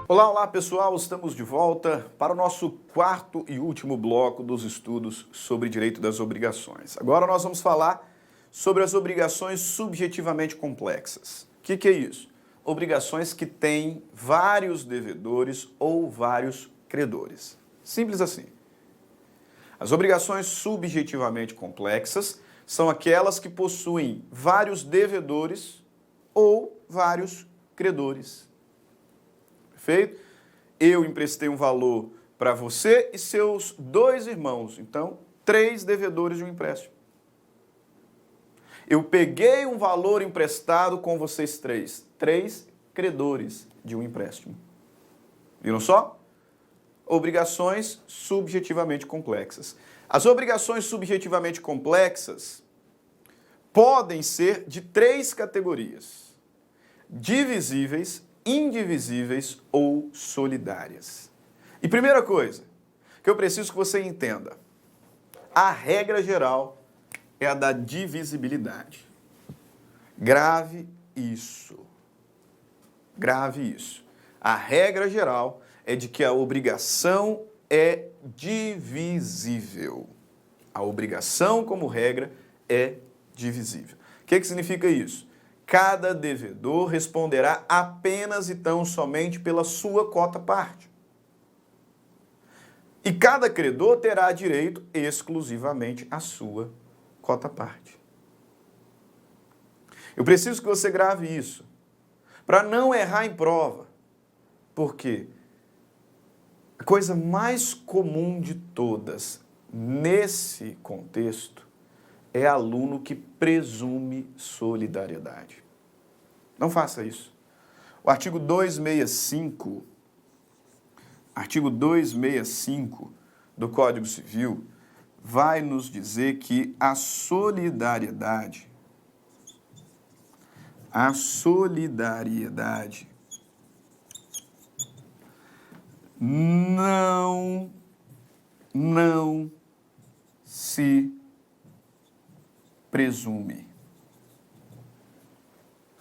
Olá, olá pessoal, estamos de volta para o nosso quarto e último bloco dos estudos sobre direito das obrigações. Agora nós vamos falar sobre as obrigações subjetivamente complexas. O que é isso? Obrigações que têm vários devedores ou vários credores. Simples assim. As obrigações subjetivamente complexas são aquelas que possuem vários devedores ou vários credores. Perfeito? Eu emprestei um valor para você e seus dois irmãos. Então, 3 devedores de um empréstimo. Eu peguei um valor emprestado com vocês 3. 3 credores de um empréstimo. Viram só? Obrigações subjetivamente complexas. As obrigações subjetivamente complexas podem ser de 3 categorias: divisíveis, indivisíveis ou solidárias. E primeira coisa que eu preciso que você entenda: a regra geral é a da divisibilidade. Grave isso. Grave isso. A regra geral é de que a obrigação é divisível. A obrigação, como regra, é divisível. O que significa isso? Cada devedor responderá apenas e tão somente pela sua cota-parte. E cada credor terá direito exclusivamente à sua cota-parte. Eu preciso que você grave isso, para não errar em prova. Por quê? A coisa mais comum de todas, nesse contexto, é aluno que presume solidariedade. Não faça isso. O artigo 265 do Código Civil vai nos dizer que a solidariedade não se presume.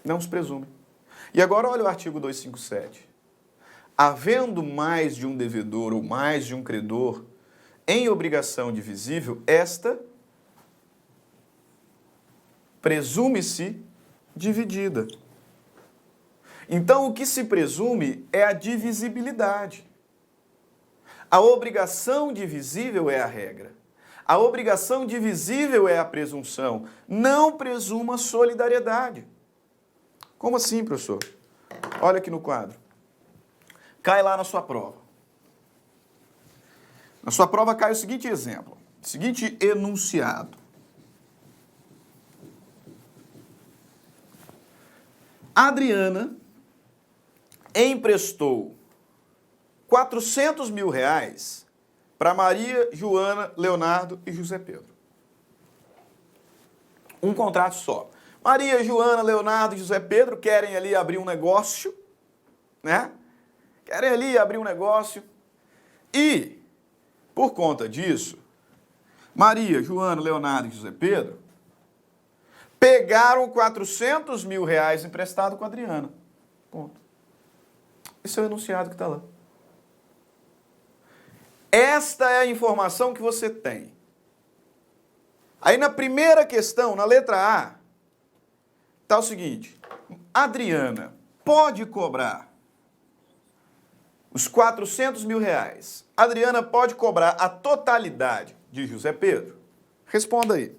Não se presume. E agora olha o artigo 257. Havendo mais de um devedor ou mais de um credor em obrigação divisível, esta presume-se dividida. Então, o que se presume é a divisibilidade. A obrigação divisível é a regra. A obrigação divisível é a presunção. Não presuma solidariedade. Como assim, professor? Olha aqui no quadro. Cai lá na sua prova. Na sua prova cai o seguinte exemplo, o seguinte enunciado. Adriana emprestou 400 mil reais para Maria, Joana, Leonardo e José Pedro. Um contrato só. Maria, Joana, Leonardo e José Pedro querem ali abrir um negócio, né? Querem ali abrir um negócio e, por conta disso, Maria, Joana, Leonardo e José Pedro pegaram 400 mil reais emprestado com a Adriana. Ponto. Esse é o enunciado que está lá. Esta é a informação que você tem. Aí na primeira questão, na letra A, está o seguinte: Adriana pode cobrar os 400 mil reais. Adriana pode cobrar a totalidade de José Pedro? Responda aí.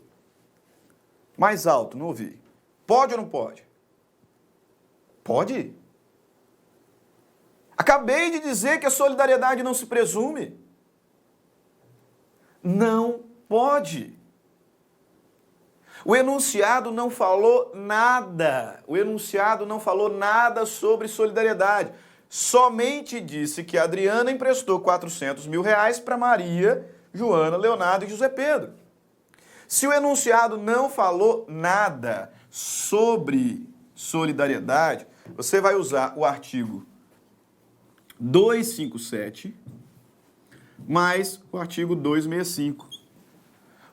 Mais alto, não ouvi. Pode ou não pode? Pode? Acabei de dizer que a solidariedade não se presume. Não pode. O enunciado não falou nada. O enunciado não falou nada sobre solidariedade. Somente disse que a Adriana emprestou 400 mil reais para Maria, Joana, Leonardo e José Pedro. Se o enunciado não falou nada sobre solidariedade, você vai usar o artigo 257 mais o artigo 265.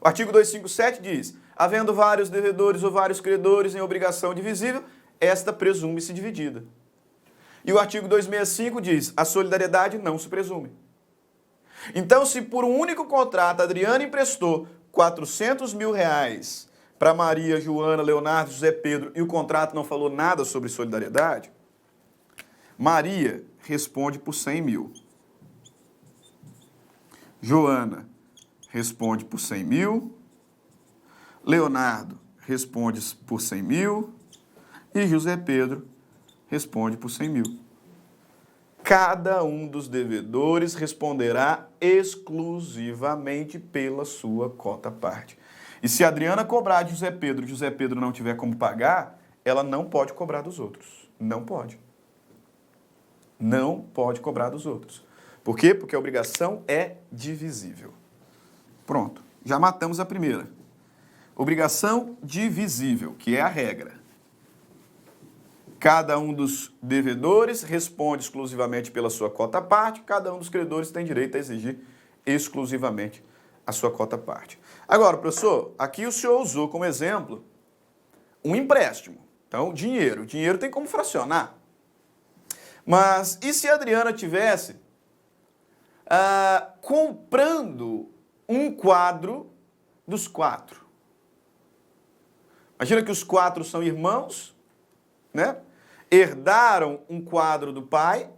O artigo 257 diz: havendo vários devedores ou vários credores em obrigação divisível, esta presume-se dividida. E o artigo 265 diz, a solidariedade não se presume. Então, se por um único contrato a Adriana emprestou 400 mil reais para Maria, Joana, Leonardo, José Pedro e o contrato não falou nada sobre solidariedade, Maria responde por 100 mil. Joana responde por 100 mil. Leonardo responde por 100 mil. E José Pedro responde por 100 mil. Cada um dos devedores responderá exclusivamente pela sua cota-parte. E se a Adriana cobrar de José Pedro e José Pedro não tiver como pagar, ela não pode cobrar dos outros. Não pode. Não pode cobrar dos outros. Por quê? Porque a obrigação é divisível. Pronto. Já matamos a primeira. Obrigação divisível, que é a regra. Cada um dos devedores responde exclusivamente pela sua cota-parte, cada um dos credores tem direito a exigir exclusivamente a sua cota-parte. Agora, professor, aqui o senhor usou como exemplo um empréstimo. Então, dinheiro. O dinheiro tem como fracionar. Mas e se a Adriana tivesse comprando um quadro dos 4? Imagina que os 4 são irmãos, né? Herdaram um quadro do pai,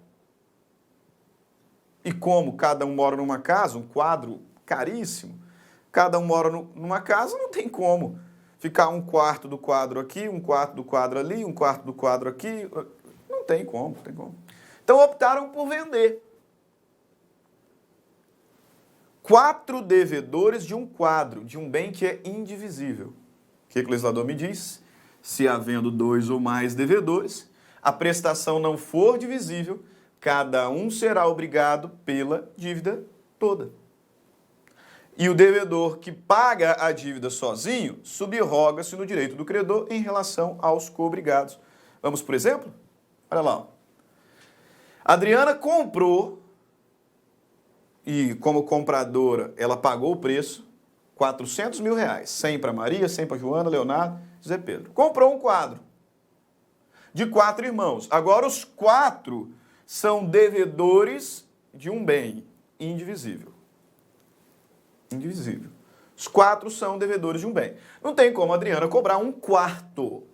e como cada um mora numa casa, um quadro caríssimo, cada um mora numa casa, não tem como ficar um quarto do quadro aqui, um quarto do quadro ali, um quarto do quadro aqui, não tem como, não tem como. Então optaram por vender. 4 devedores de um quadro, de um bem que é indivisível. O que o legislador me diz? Se havendo 2 ou mais devedores, a prestação não for divisível, cada um será obrigado pela dívida toda. E o devedor que paga a dívida sozinho subroga-se no direito do credor em relação aos coobrigados. Vamos, por exemplo? Olha lá. Ó. Adriana comprou, e como compradora ela pagou o preço, 400 mil reais. 100 para Maria, 100 para Joana, Leonardo, José Pedro. Comprou um quadro de 4 irmãos. Agora os 4 são devedores de um bem indivisível. Indivisível. Os 4 são devedores de um bem. Não tem como a Adriana cobrar um quarto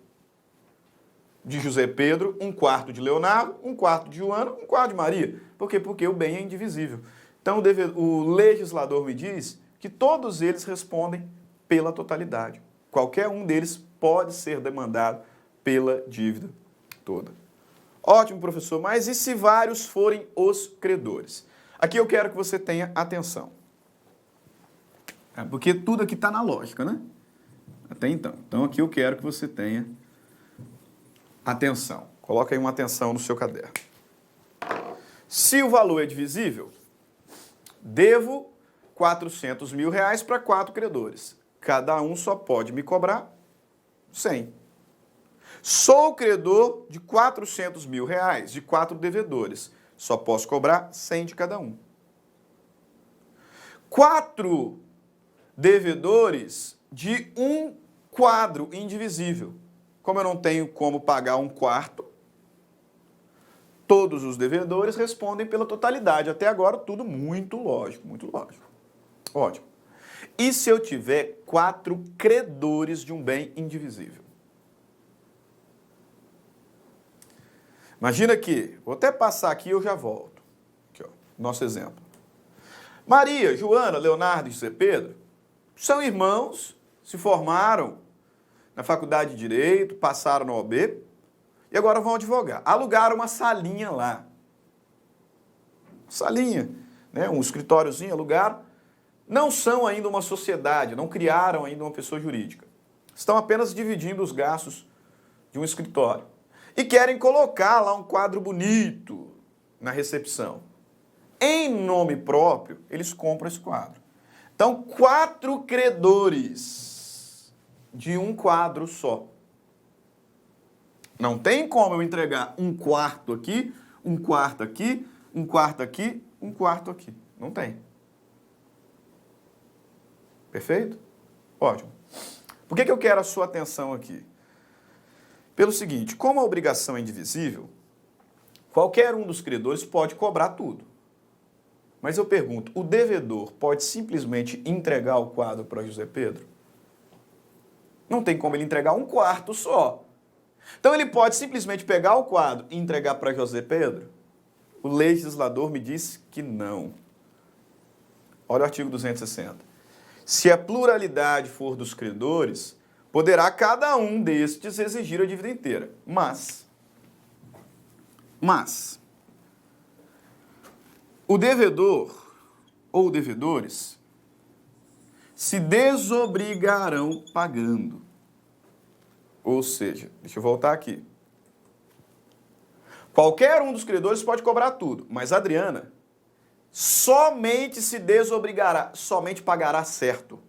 de José Pedro, um quarto de Leonardo, um quarto de Joana, um quarto de Maria. Por quê? Porque o bem é indivisível. Então o legislador me diz que todos eles respondem pela totalidade. Qualquer um deles pode ser demandado pela dívida toda. Ótimo, professor, mas e se vários forem os credores? Aqui eu quero que você tenha atenção. Porque tudo aqui está na lógica, né? Até então. Então aqui eu quero que você tenha atenção. Coloca aí uma atenção no seu caderno. Se o valor é divisível, devo 400 mil reais para 4 credores. Cada um só pode me cobrar 100. Sou credor de 400 mil reais, de 4 devedores. Só posso cobrar 100 de cada um. 4 devedores de um quadro indivisível. Como eu não tenho como pagar um quarto, todos os devedores respondem pela totalidade. Até agora, tudo muito lógico, muito lógico. Ótimo. E se eu tiver 4 credores de um bem indivisível? Imagina que, vou até passar aqui e eu já volto. Aqui, ó, nosso exemplo. Maria, Joana, Leonardo e José Pedro são irmãos, se formaram na faculdade de Direito, passaram no OAB e agora vão advogar. Alugaram uma salinha lá. Salinha, né? Um escritóriozinho, alugaram. Não são ainda uma sociedade, não criaram ainda uma pessoa jurídica. Estão apenas dividindo os gastos de um escritório. E querem colocar lá um quadro bonito na recepção. Em nome próprio, eles compram esse quadro. Então, 4 credores de um quadro só. Não tem como eu entregar um quarto aqui, um quarto aqui, um quarto aqui, um quarto aqui. Não tem. Perfeito? Ótimo. Por que eu quero a sua atenção aqui? Pelo seguinte, como a obrigação é indivisível, qualquer um dos credores pode cobrar tudo. Mas eu pergunto, o devedor pode simplesmente entregar o quadro para José Pedro? Não tem como ele entregar um quarto só. Então ele pode simplesmente pegar o quadro e entregar para José Pedro? O legislador me disse que não. Olha o artigo 260. Se a pluralidade for dos credores, poderá cada um destes exigir a dívida inteira. Mas, o devedor ou devedores se desobrigarão pagando. Ou seja, deixa eu voltar aqui. Qualquer um dos credores pode cobrar tudo, mas a Adriana somente se desobrigará, somente pagará certo.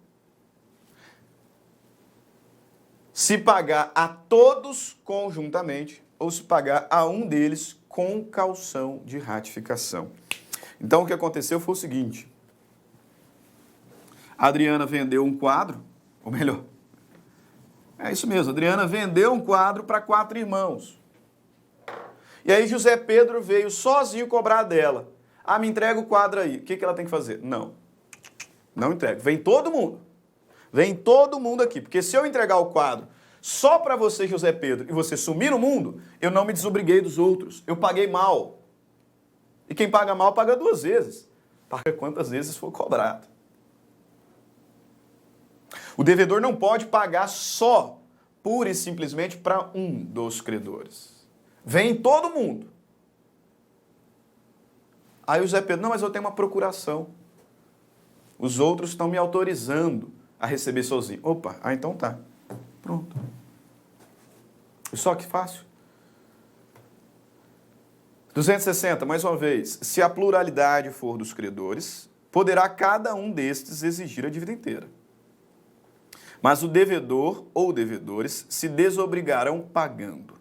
Se pagar a todos conjuntamente ou se pagar a um deles com caução de ratificação. Então o que aconteceu foi o seguinte: a Adriana vendeu um quadro, ou melhor, é isso mesmo, a Adriana vendeu um quadro para 4 irmãos. E aí José Pedro veio sozinho cobrar dela. Ah, me entrega o quadro aí. O que ela tem que fazer? Não entrego. Vem todo mundo. Vem todo mundo aqui. Porque se eu entregar o quadro só para você, José Pedro, e você sumir no mundo, eu não me desobriguei dos outros. Eu paguei mal. E quem paga mal paga 2 vezes. Paga quantas vezes for cobrado. O devedor não pode pagar só, pura e simplesmente, para um dos credores. Vem todo mundo. Aí o José Pedro, não, mas eu tenho uma procuração. Os outros estão me autorizando a receber sozinho. Opa, então tá. Pronto. Só que fácil. 260, mais uma vez. Se a pluralidade for dos credores, poderá cada um destes exigir a dívida inteira. Mas o devedor ou devedores se desobrigarão pagando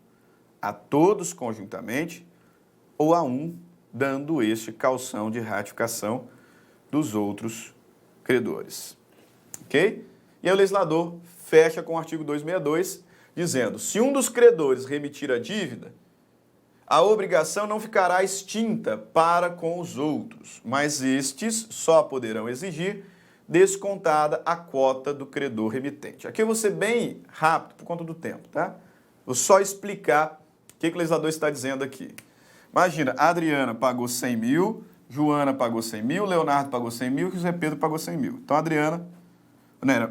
a todos conjuntamente ou a um, dando este caução de ratificação dos outros credores. Ok? E aí o legislador fecha com o artigo 262, dizendo: se um dos credores remitir a dívida, a obrigação não ficará extinta para com os outros, mas estes só poderão exigir descontada a quota do credor remitente. Aqui eu vou ser bem rápido por conta do tempo, tá? Vou só explicar o que o legislador está dizendo aqui. Imagina, a Adriana pagou 100 mil, Joana pagou 100 mil, Leonardo pagou 100 mil, José Pedro pagou 100 mil. Então a Adriana,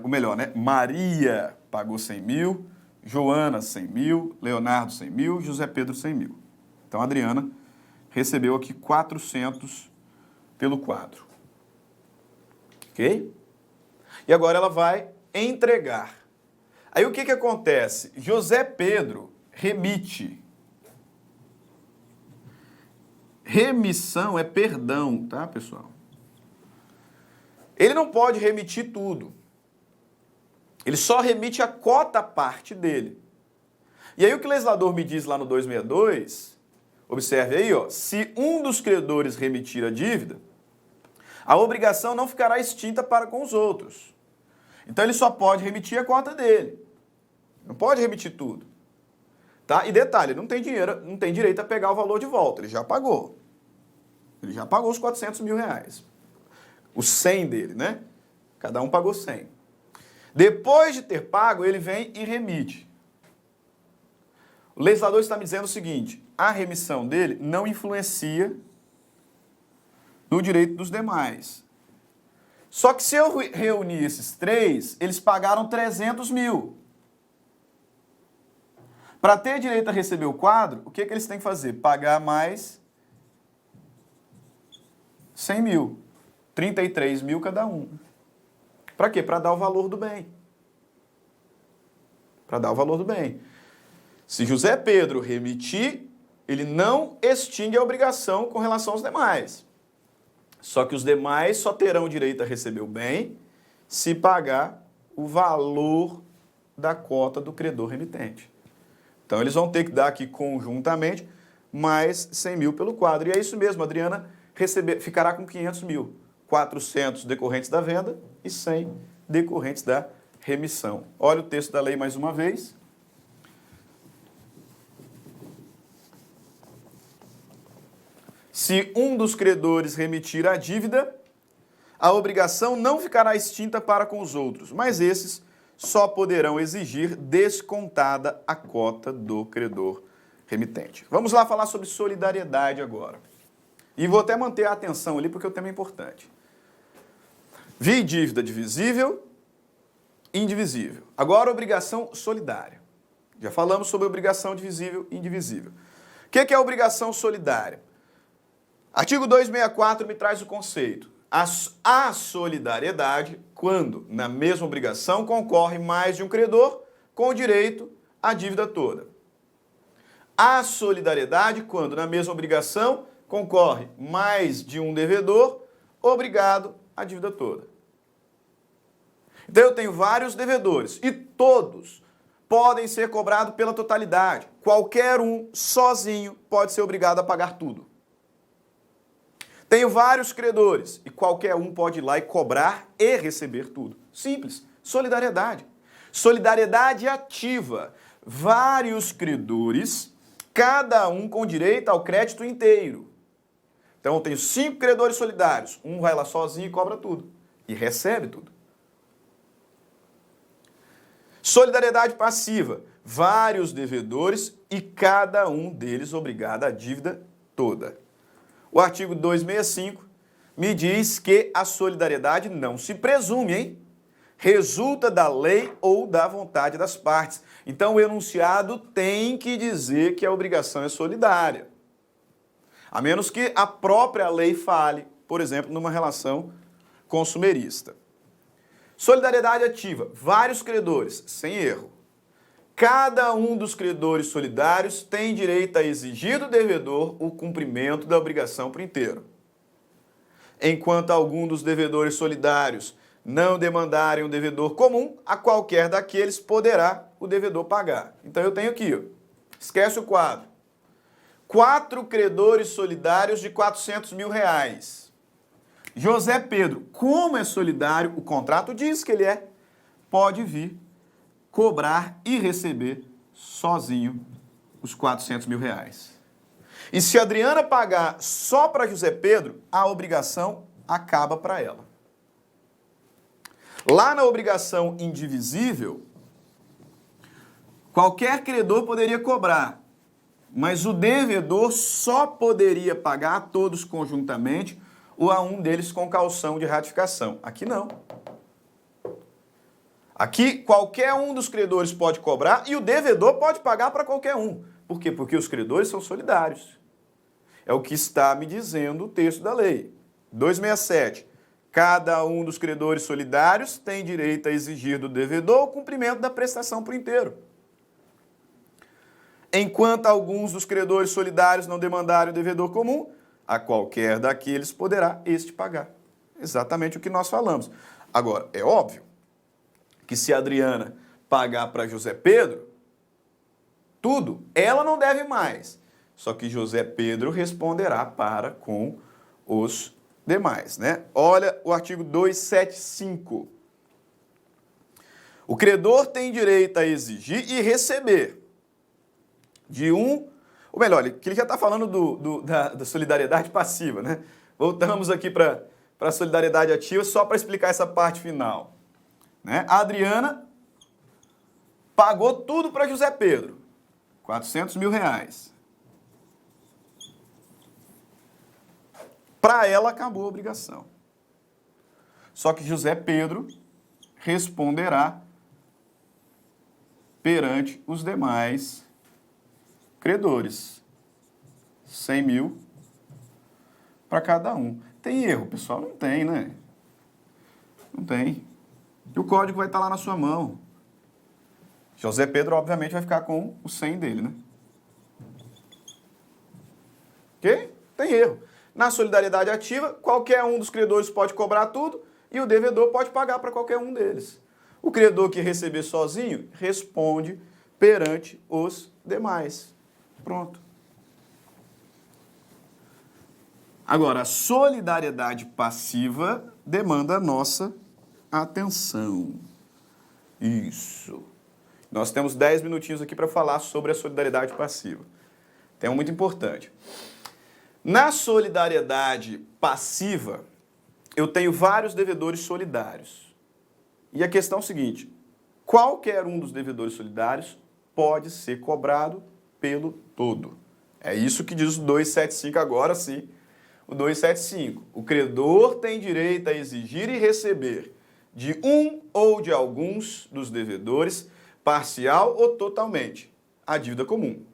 o melhor, né? Maria pagou 100 mil, Joana 100 mil, Leonardo 100 mil, José Pedro 100 mil. Então a Adriana recebeu aqui 400 pelo quadro. Ok? E agora ela vai entregar. Aí o que acontece? José Pedro remite. Remissão é perdão, tá, pessoal? Ele não pode remitir tudo. Ele só remite a cota parte dele. E aí o que o legislador me diz lá no 262, observe aí, ó, se um dos credores remitir a dívida, a obrigação não ficará extinta para com os outros. Então ele só pode remitir a cota dele. Não pode remitir tudo. Tá? E detalhe, ele não tem dinheiro, não tem direito a pegar o valor de volta, ele já pagou. Ele já pagou os 400 mil reais. Os 100 dele, né? Cada um pagou 100. Depois de ter pago, ele vem e remite. O legislador está me dizendo o seguinte: a remissão dele não influencia no direito dos demais. Só que se eu reunir esses 3, eles pagaram 300 mil. Para ter direito a receber o quadro, o que eles têm que fazer? Pagar mais 100 mil. 33 mil cada um. Para quê? Para dar o valor do bem. Para dar o valor do bem. Se José Pedro remitir, ele não extingue a obrigação com relação aos demais. Só que os demais só terão direito a receber o bem se pagar o valor da cota do credor remitente. Então eles vão ter que dar aqui conjuntamente mais 100 mil pelo quadro. E é isso mesmo, a Adriana ficará com 500 mil. 400 decorrentes da venda e 100 decorrentes da remissão. Olha o texto da lei mais uma vez. Se um dos credores remitir a dívida, a obrigação não ficará extinta para com os outros, mas esses só poderão exigir descontada a cota do credor remitente. Vamos lá falar sobre solidariedade agora. E vou até manter a atenção ali porque o tema é importante. Vi dívida divisível, indivisível. Agora, obrigação solidária. Já falamos sobre obrigação divisível e indivisível. O que é a obrigação solidária? Artigo 264 me traz o conceito. A solidariedade, quando na mesma obrigação concorre mais de um credor com direito à dívida toda. A solidariedade, quando na mesma obrigação concorre mais de um devedor obrigado à dívida toda. Então eu tenho vários devedores e todos podem ser cobrados pela totalidade. Qualquer um, sozinho, pode ser obrigado a pagar tudo. Tenho vários credores e qualquer um pode ir lá e cobrar e receber tudo. Simples. Solidariedade. Solidariedade ativa. Vários credores, cada um com direito ao crédito inteiro. Então eu tenho 5 credores solidários. Um vai lá sozinho e cobra tudo. E recebe tudo. Solidariedade passiva. Vários devedores e cada um deles obrigado à dívida toda. O artigo 265 me diz que a solidariedade não se presume, hein? Resulta da lei ou da vontade das partes. Então o enunciado tem que dizer que a obrigação é solidária. A menos que a própria lei fale, por exemplo, numa relação consumerista. Solidariedade ativa. Vários credores, sem erro. Cada um dos credores solidários tem direito a exigir do devedor o cumprimento da obrigação por inteiro. Enquanto algum dos devedores solidários não demandarem um devedor comum, a qualquer daqueles poderá o devedor pagar. Então eu tenho aqui, ó, esquece o quadro. 4 credores solidários de R$400 mil. José Pedro, como é solidário, o contrato diz que ele é, pode vir cobrar e receber sozinho os R$400 mil. E se a Adriana pagar só para José Pedro, a obrigação acaba para ela. Lá na obrigação indivisível, qualquer credor poderia cobrar, mas o devedor só poderia pagar a todos conjuntamente ou a um deles com caução de ratificação. Aqui não. Aqui, qualquer um dos credores pode cobrar e o devedor pode pagar para qualquer um. Por quê? Porque os credores são solidários. É o que está me dizendo o texto da lei. 267. Cada um dos credores solidários tem direito a exigir do devedor o cumprimento da prestação por inteiro. Enquanto alguns dos credores solidários não demandarem o devedor comum, a qualquer daqueles poderá este pagar. Exatamente o que nós falamos. Agora, é óbvio que se a Adriana pagar para José Pedro, tudo, ela não deve mais. Só que José Pedro responderá para com os demais, né? Olha o artigo 275. O credor tem direito a exigir e receber de um... Ou melhor, que ele já está falando da solidariedade passiva, né? Voltamos aqui para a solidariedade ativa só para explicar essa parte final. Né? A Adriana pagou tudo para José Pedro, R$400 mil. Para ela acabou a obrigação. Só que José Pedro responderá perante os demais credores. 100 mil para cada um. Tem erro, pessoal? Não tem, né? Não tem. E o código vai estar lá na sua mão. José Pedro, obviamente, vai ficar com o 100 dele, né? Ok? Tem erro. Na solidariedade ativa, qualquer um dos credores pode cobrar tudo e o devedor pode pagar para qualquer um deles. O credor que receber sozinho responde perante os demais. Pronto. Agora, a solidariedade passiva demanda a nossa atenção. Isso. Nós temos 10 minutinhos aqui para falar sobre a solidariedade passiva. Tema muito importante. Na solidariedade passiva, eu tenho vários devedores solidários. E a questão é o seguinte: qualquer um dos devedores solidários pode ser cobrado pelo todo. É isso que diz o 275 agora sim. O 275. O credor tem direito a exigir e receber de um ou de alguns dos devedores, parcial ou totalmente, a dívida comum.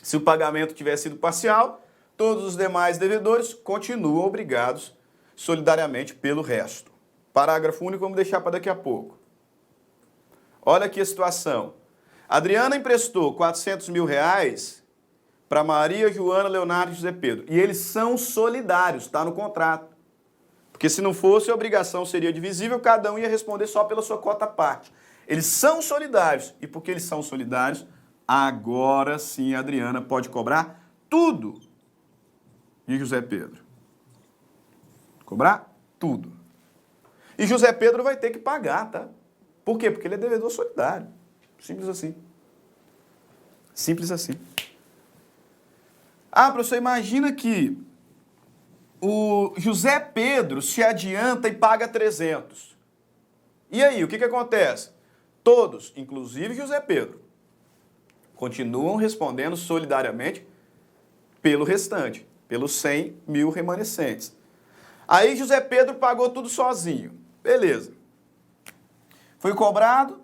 Se o pagamento tiver sido parcial, todos os demais devedores continuam obrigados solidariamente pelo resto. Parágrafo único, vamos deixar para daqui a pouco. Olha aqui a situação. Adriana emprestou 400 mil reais para Maria, Joana, Leonardo e José Pedro. E eles são solidários, está no contrato. Porque se não fosse, a obrigação seria divisível, cada um ia responder só pela sua cota à parte. Eles são solidários. E porque eles são solidários, agora sim a Adriana pode cobrar tudo de José Pedro. Cobrar tudo. E José Pedro vai ter que pagar, tá? Por quê? Porque ele é devedor solidário. Simples assim. Simples assim. Ah, professor, imagina que o José Pedro se adianta e paga 300. E aí, o que acontece? Todos, inclusive José Pedro, continuam respondendo solidariamente pelo restante, pelos 100 mil remanescentes. Aí José Pedro pagou tudo sozinho. Beleza. Foi cobrado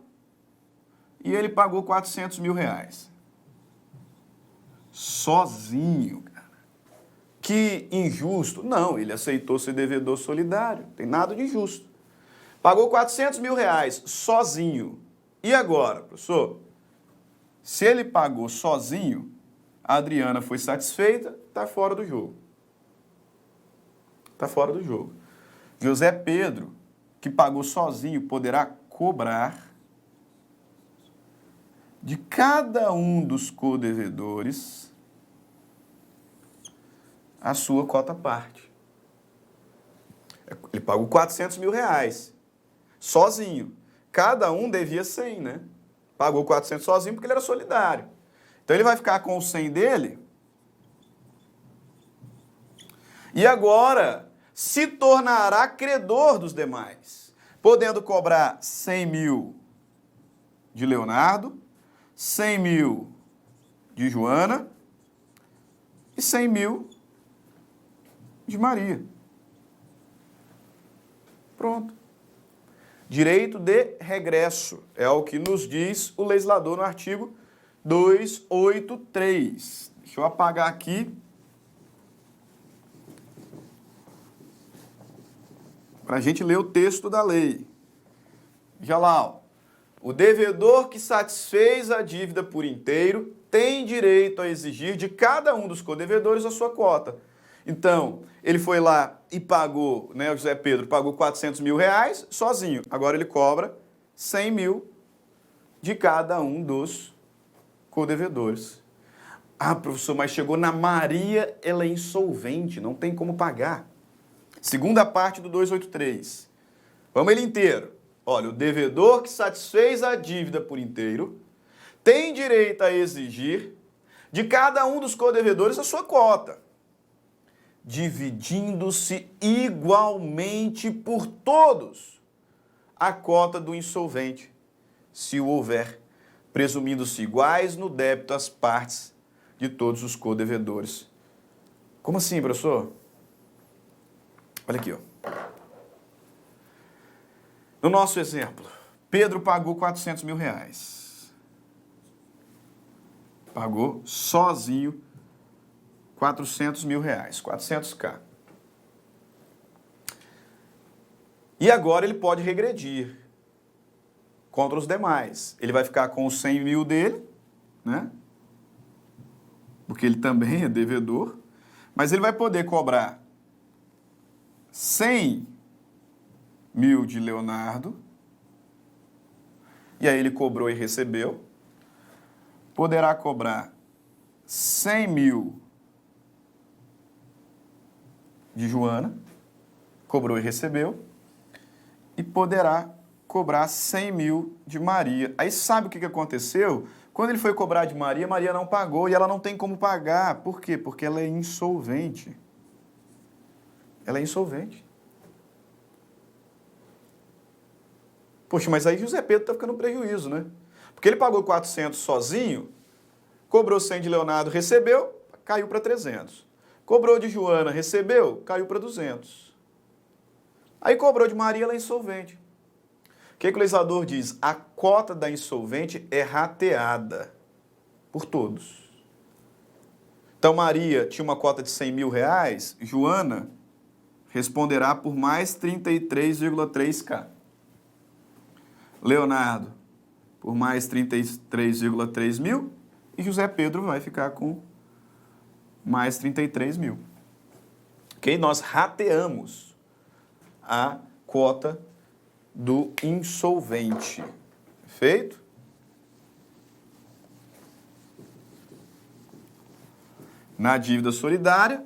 e ele pagou 400 mil reais. Sozinho, cara. Que injusto. Não, ele aceitou ser devedor solidário. Não tem nada de injusto. Pagou 400 mil reais sozinho. E agora, professor? Se ele pagou sozinho, a Adriana foi satisfeita, está fora do jogo. Está fora do jogo. José Pedro, que pagou sozinho, poderá cobrar de cada um dos codevedores a sua cota à parte. Ele pagou 400 mil reais, sozinho. Cada um devia 100, né? Pagou 400 sozinho porque ele era solidário. Então ele vai ficar com os 100 dele. E agora se tornará credor dos demais, podendo cobrar 100 mil de Leonardo, 100 mil de Joana e 100 mil de Maria. Pronto. Direito de regresso é o que nos diz o legislador no artigo 283. Deixa eu apagar aqui para a gente ler o texto da lei. Veja lá, ó. O devedor que satisfez a dívida por inteiro tem direito a exigir de cada um dos codevedores a sua cota. Então, ele foi lá e pagou, né, o José Pedro pagou 400 mil reais sozinho. Agora ele cobra 100 mil de cada um dos codevedores. Ah, professor, mas chegou na Maria, ela é insolvente, não tem como pagar. Segunda parte do 283. Vamos ele inteiro. Olha, o devedor que satisfez a dívida por inteiro tem direito a exigir de cada um dos codevedores a sua cota, dividindo-se igualmente por todos a cota do insolvente, se o houver, presumindo-se iguais no débito as partes de todos os codevedores. Como assim, professor? Olha aqui, ó. No nosso exemplo, Pedro pagou 400 mil reais. Pagou sozinho 400 mil reais, 400k. E agora ele pode regredir contra os demais. Ele vai ficar com os 100 mil dele, né? Porque ele também é devedor. Mas ele vai poder cobrar 100 mil de Leonardo, e aí ele cobrou e recebeu, poderá cobrar 100 mil de Joana, cobrou e recebeu, e poderá cobrar 100 mil de Maria. Aí sabe o que aconteceu? Quando ele foi cobrar de Maria, Maria não pagou e ela não tem como pagar. Por quê? Porque ela é insolvente. Ela é insolvente. Poxa, mas aí José Pedro está ficando no prejuízo, né? Porque ele pagou 400 sozinho, cobrou 100 de Leonardo, recebeu, caiu para 300. Cobrou de Joana, recebeu, caiu para 200. Aí cobrou de Maria, ela é insolvente. O que o legislador diz? A cota da insolvente é rateada por todos. Então Maria tinha uma cota de 100 mil reais, Joana responderá por mais 33,3K. Leonardo por mais 33,3 mil e José Pedro vai ficar com mais 33 mil. Ok? Nós rateamos a cota do insolvente. Perfeito? Na dívida solidária,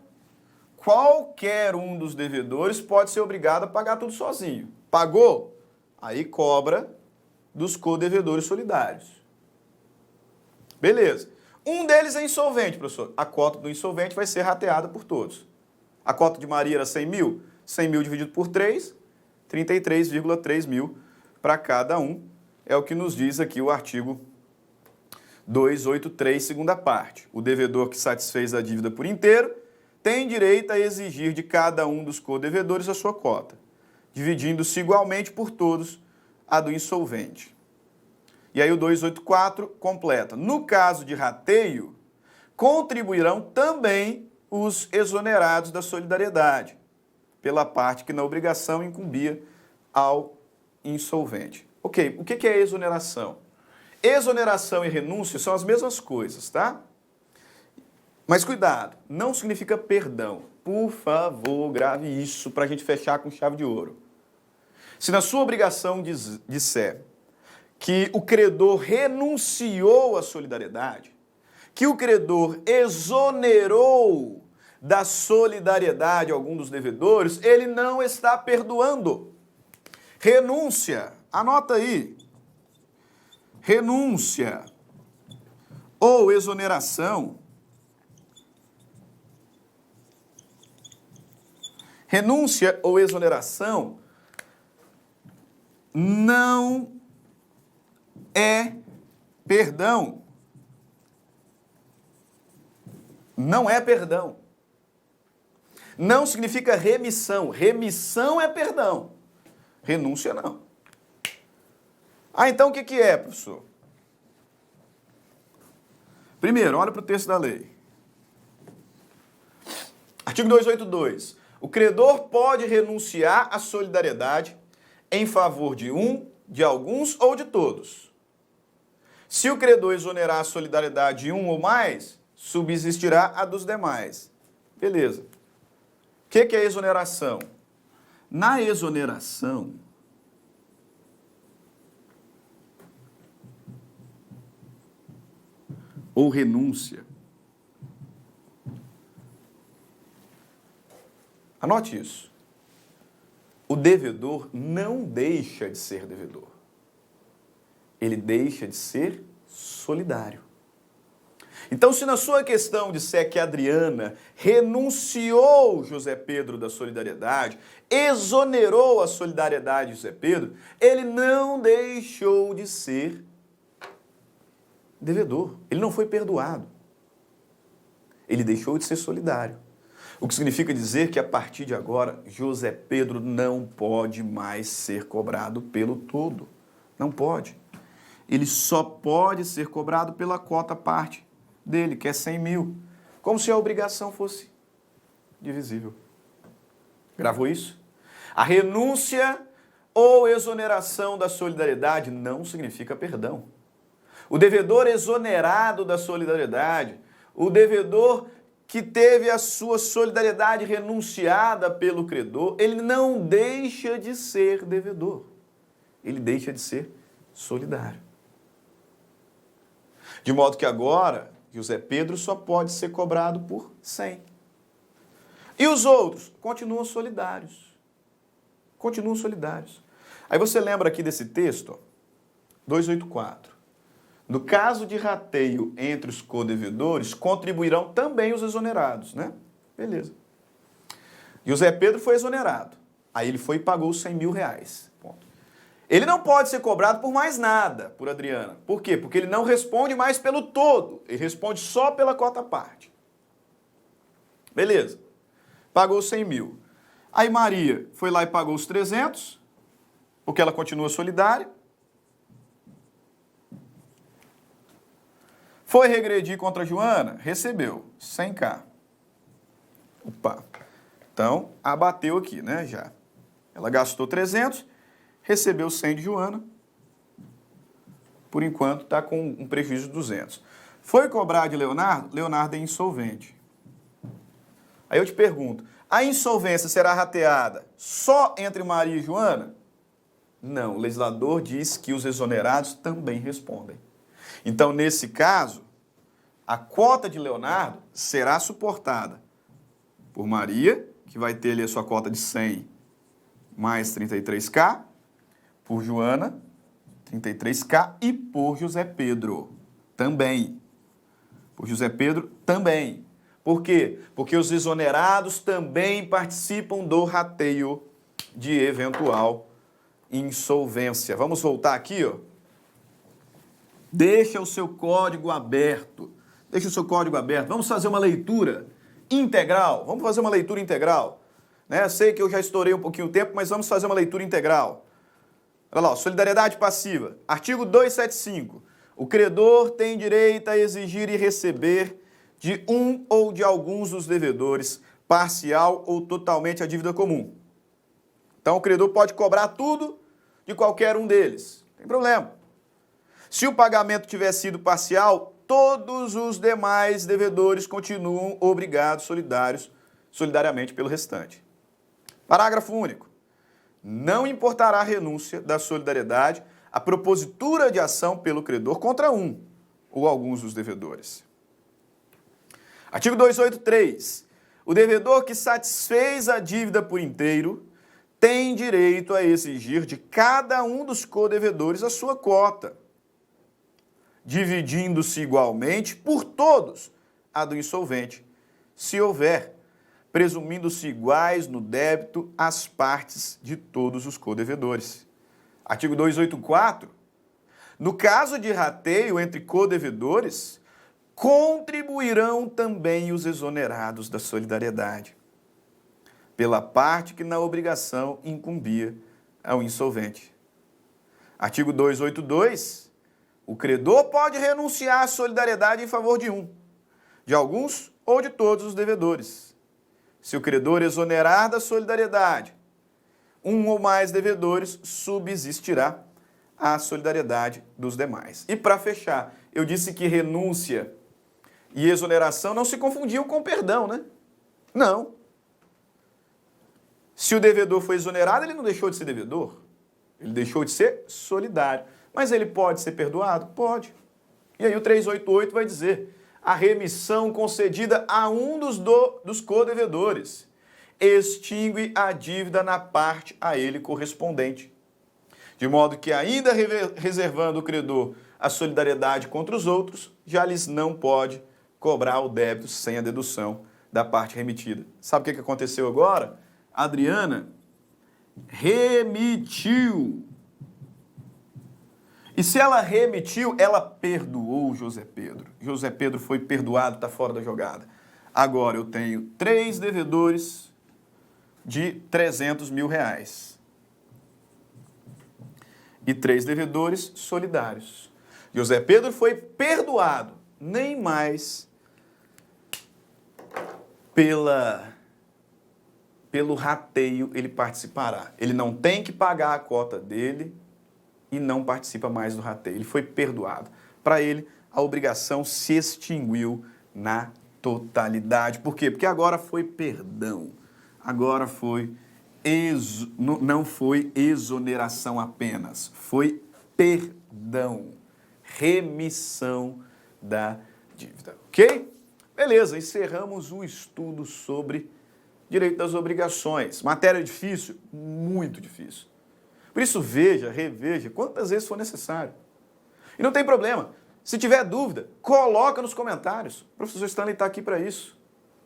qualquer um dos devedores pode ser obrigado a pagar tudo sozinho. Pagou? Aí cobra dos co-devedores solidários. Beleza. Um deles é insolvente, professor. A cota do insolvente vai ser rateada por todos. A cota de Maria era 100 mil. 100 mil dividido por 3, 33,3 mil para cada um. É o que nos diz aqui o artigo 283, segunda parte. O devedor que satisfez a dívida por inteiro tem direito a exigir de cada um dos co-devedores a sua cota, dividindo-se igualmente por todos a do insolvente. E aí o 284 completa. No caso de rateio, contribuirão também os exonerados da solidariedade, pela parte que na obrigação incumbia ao insolvente. Ok, o que é exoneração? Exoneração e renúncia são as mesmas coisas, tá? Mas cuidado, não significa perdão. Por favor, grave isso para a gente fechar com chave de ouro. Se na sua obrigação disser que o credor renunciou à solidariedade, que o credor exonerou da solidariedade algum dos devedores, ele não está perdoando. Renúncia, anota aí. Renúncia ou exoneração. Renúncia ou exoneração não é perdão. Não é perdão. Não significa remissão. Remissão é perdão. Renúncia não. Ah, então o que é, professor? Primeiro, olha para o texto da lei. Artigo 282. O credor pode renunciar à solidariedade em favor de um, de alguns ou de todos. Se o credor exonerar a solidariedade de um ou mais, subsistirá a dos demais. Beleza. O que é exoneração? Na exoneração, ou renúncia, anote isso. O devedor não deixa de ser devedor. Ele deixa de ser solidário. Então, se na sua questão disser que a Adriana renunciou José Pedro da solidariedade, exonerou a solidariedade de José Pedro, ele não deixou de ser devedor. Ele não foi perdoado. Ele deixou de ser solidário. O que significa dizer que, a partir de agora, José Pedro não pode mais ser cobrado pelo todo. Não pode. Ele só pode ser cobrado pela cota parte dele, que é 100 mil. Como se a obrigação fosse divisível. Gravou isso? A renúncia ou exoneração da solidariedade não significa perdão. O devedor exonerado da solidariedade, o devedor que teve a sua solidariedade renunciada pelo credor, ele não deixa de ser devedor. Ele deixa de ser solidário. De modo que agora, José Pedro só pode ser cobrado por 100. E os outros continuam solidários. Continuam solidários. Aí você lembra aqui desse texto, ó, 284. No caso de rateio entre os codevedores, contribuirão também os exonerados, né? Beleza. José Pedro foi exonerado. Aí ele foi e pagou os 100 mil reais. Ponto. Ele não pode ser cobrado por mais nada, por Adriana. Por quê? Porque ele não responde mais pelo todo. Ele responde só pela cota parte. Beleza. Pagou os 100 mil. Aí Maria foi lá e pagou os 300, porque ela continua solidária. Foi regredir contra a Joana? Recebeu 100k. Opa. Então, abateu aqui, né, já. Ela gastou 300, recebeu 100 de Joana. Por enquanto, está com um prejuízo de 200. Foi cobrar de Leonardo? Leonardo é insolvente. Aí eu te pergunto, a insolvência será rateada só entre Maria e Joana? Não, o legislador diz que os exonerados também respondem. Então, nesse caso, a cota de Leonardo será suportada por Maria, que vai ter ali a sua cota de 100 mais 33k, por Joana, 33k, e por José Pedro também. Por José Pedro também. Por quê? Porque os exonerados também participam do rateio de eventual insolvência. Vamos voltar aqui, ó. Deixa o seu código aberto. Deixa o seu código aberto. Vamos fazer uma leitura integral. Vamos fazer uma leitura integral. Né? Sei que eu já estourei um pouquinho o tempo, mas vamos fazer uma leitura integral. Olha lá, ó, solidariedade passiva. Artigo 275. O credor tem direito a exigir e receber de um ou de alguns dos devedores, parcial ou totalmente, a dívida comum. Então, o credor pode cobrar tudo de qualquer um deles. Não tem problema. Se o pagamento tiver sido parcial, todos os demais devedores continuam obrigados solidariamente pelo restante. Parágrafo único. Não importará a renúncia da solidariedade a propositura de ação pelo credor contra um ou alguns dos devedores. Artigo 283. O devedor que satisfez a dívida por inteiro tem direito a exigir de cada um dos codevedores a sua cota, dividindo-se igualmente por todos a do insolvente, se houver, presumindo-se iguais no débito as partes de todos os codevedores. Artigo 284. No caso de rateio entre codevedores, contribuirão também os exonerados da solidariedade, pela parte que na obrigação incumbia ao insolvente. Artigo 282. O credor pode renunciar à solidariedade em favor de um, de alguns ou de todos os devedores. Se o credor exonerar da solidariedade um ou mais devedores, subsistirá a solidariedade dos demais. E para fechar, eu disse que renúncia e exoneração não se confundiam com perdão, né? Não. Se o devedor foi exonerado, ele não deixou de ser devedor. Ele deixou de ser solidário. Mas ele pode ser perdoado? Pode. E aí o 388 vai dizer: a remissão concedida a um dos codevedores extingue a dívida na parte a ele correspondente. De modo que, ainda reservando o credor a solidariedade contra os outros, já lhes não pode cobrar o débito sem a dedução da parte remitida. Sabe o que aconteceu agora? A Adriana remitiu. E se ela remitiu, ela perdoou José Pedro. José Pedro foi perdoado, está fora da jogada. Agora eu tenho 3 devedores de 300 mil reais. E 3 devedores solidários. José Pedro foi perdoado, nem mais pelo rateio ele participará. Ele não tem que pagar a cota dele e não participa mais do rateio. Ele foi perdoado. Para ele, a obrigação se extinguiu na totalidade. Por quê? Porque agora foi perdão. Agora não foi exoneração apenas. Foi perdão. Remissão da dívida. Ok? Beleza, encerramos o estudo sobre direito das obrigações. Matéria difícil? Muito difícil. Por isso, veja, reveja, quantas vezes for necessário. E não tem problema. Se tiver dúvida, coloca nos comentários. O professor Stanley está aqui para isso.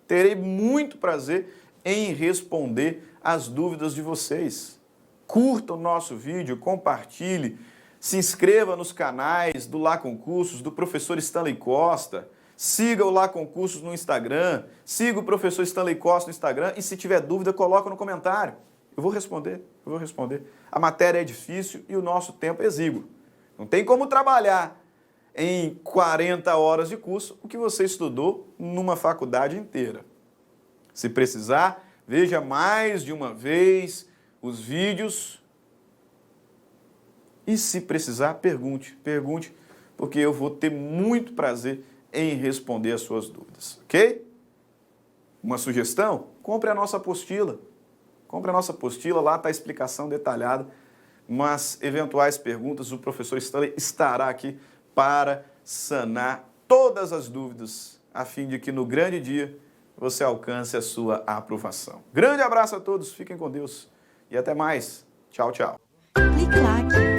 Terei muito prazer em responder as dúvidas de vocês. Curta o nosso vídeo, compartilhe, se inscreva nos canais do Lá Concursos, do professor Stanley Costa, siga o Lá Concursos no Instagram, siga o professor Stanley Costa no Instagram e se tiver dúvida, coloca no comentário. Eu vou responder. A matéria é difícil e o nosso tempo é exíguo. Não tem como trabalhar em 40 horas de curso o que você estudou numa faculdade inteira. Se precisar, veja mais de uma vez os vídeos e se precisar, pergunte, porque eu vou ter muito prazer em responder as suas dúvidas, ok? Uma sugestão? Compre a nossa apostila. Lá está a explicação detalhada, mas eventuais perguntas, o professor Stanley estará aqui para sanar todas as dúvidas, a fim de que no grande dia você alcance a sua aprovação. Grande abraço a todos, fiquem com Deus e até mais. Tchau, tchau. Clique lá.